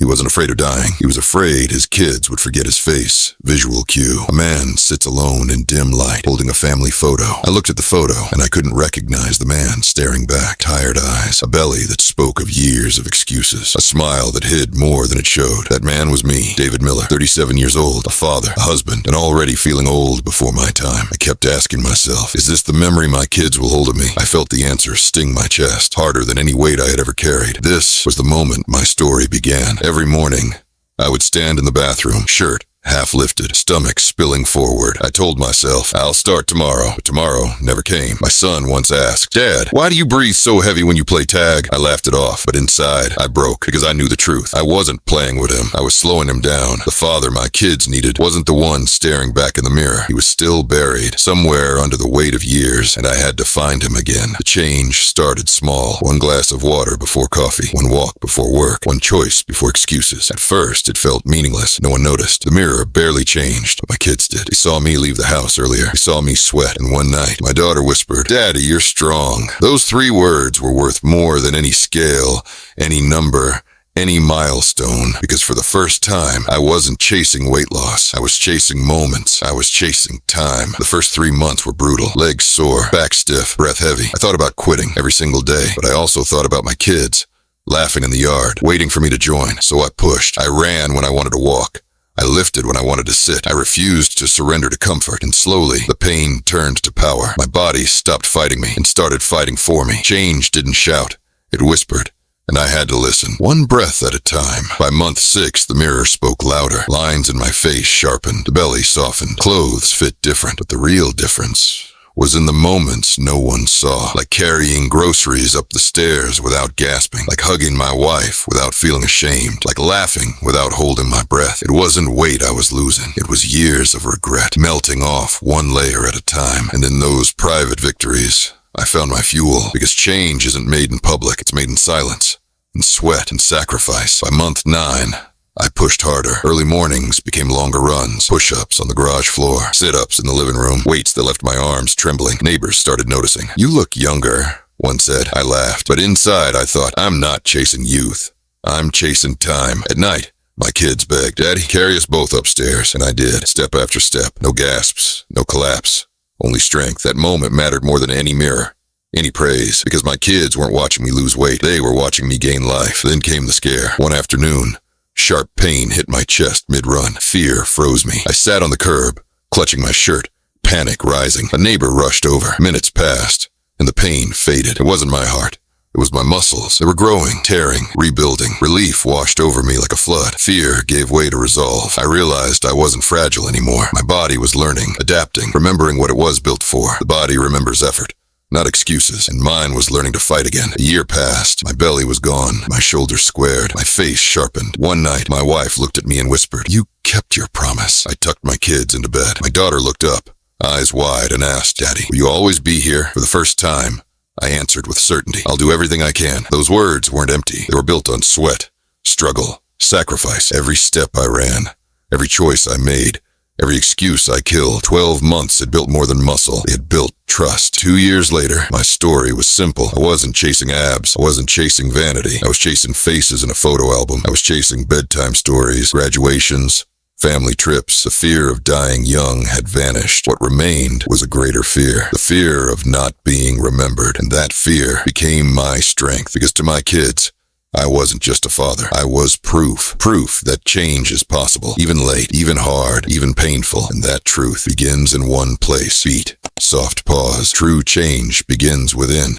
He wasn't afraid of dying. He was afraid his kids would forget his face. Visual cue. A man sits alone in dim light, holding a family photo. I looked at the photo, and I couldn't recognize the man staring back. Tired eyes. A belly that spoke of years of excuses. A smile that hid more than it showed. That man was me, David Miller, 37 years old, a father, a husband, and already feeling old before my time. I kept asking myself, is this the memory my kids will hold of me? I felt the answer sting my chest, harder than any weight I had ever carried. This was the moment my story began. Every morning, I would stand in the bathroom, shirt half lifted, stomach spilling forward. I told myself, I'll start tomorrow, but tomorrow never came. My son once asked, Dad, why do you breathe so heavy when you play tag? I laughed it off, but inside, I broke because I knew the truth. I wasn't playing with him. I was slowing him down. The father my kids needed wasn't the one staring back in the mirror. He was still buried, somewhere under the weight of years, and I had to find him again. The change started small. One glass of water before coffee, one walk before work, one choice before excuses. At first, it felt meaningless. No one noticed. The mirror barely changed, but my kids did. They saw me leave the house earlier. They saw me sweat, and one night, my daughter whispered, Daddy, you're strong. Those 3 words were worth more than any scale, any number, any milestone, because for the first time, I wasn't chasing weight loss. I was chasing moments. I was chasing time. The first 3 months were brutal. Legs sore, back stiff, breath heavy. I thought about quitting every single day, but I also thought about my kids, laughing in the yard, waiting for me to join. So I pushed. I ran when I wanted to walk. I lifted when I wanted to sit. I refused to surrender to comfort, and slowly, the pain turned to power. My body stopped fighting me and started fighting for me. Change didn't shout. It whispered, and I had to listen. One breath at a time. By month 6, the mirror spoke louder. Lines in my face sharpened. The belly softened. Clothes fit different, but the real difference was in the moments no one saw, like carrying groceries up the stairs without gasping, like hugging my wife without feeling ashamed, like laughing without holding my breath. It wasn't weight I was losing. It was years of regret, melting off one layer at a time. And in those private victories, I found my fuel, because change isn't made in public, it's made in silence, in sweat and sacrifice. By month 9, I pushed harder. Early mornings became longer runs, push-ups on the garage floor, sit-ups in the living room, weights that left my arms trembling. Neighbors started noticing. You look younger, one said. I laughed, but inside I thought, I'm not chasing youth. I'm chasing time. At night, my kids begged, Daddy, carry us both upstairs. And I did, step after step. No gasps, no collapse, only strength. That moment mattered more than any mirror, any praise, because my kids weren't watching me lose weight. They were watching me gain life. Then came the scare. One afternoon, sharp pain hit my chest mid-run. Fear froze me. I sat on the curb, clutching my shirt, panic rising. A neighbor rushed over. Minutes passed, and the pain faded. It wasn't my heart. It was my muscles. They were growing, tearing, rebuilding. Relief washed over me like a flood. Fear gave way to resolve. I realized I wasn't fragile anymore. My body was learning, adapting, remembering what it was built for. The body remembers effort, not excuses, and mine was learning to fight again. A year passed. My belly was gone. My shoulders squared. My face sharpened. One night, my wife looked at me and whispered, You kept your promise. I tucked my kids into bed. My daughter looked up, eyes wide, and asked, Daddy, will you always be here? For the first time, I answered with certainty, I'll do everything I can. Those words weren't empty. They were built on sweat, struggle, sacrifice. Every step I ran, every choice I made, every excuse I killed. 12 months had built more than muscle. They had built trust. 2 years later, my story was simple. I wasn't chasing abs. I wasn't chasing vanity. I was chasing faces in a photo album. I was chasing bedtime stories, graduations, family trips. The fear of dying young had vanished. What remained was a greater fear. The fear of not being remembered. And that fear became my strength. Because to my kids, I wasn't just a father. I was proof. Proof that change is possible. Even late, even hard, even painful. And that truth begins in one place. Feet. Soft pause. True change begins within.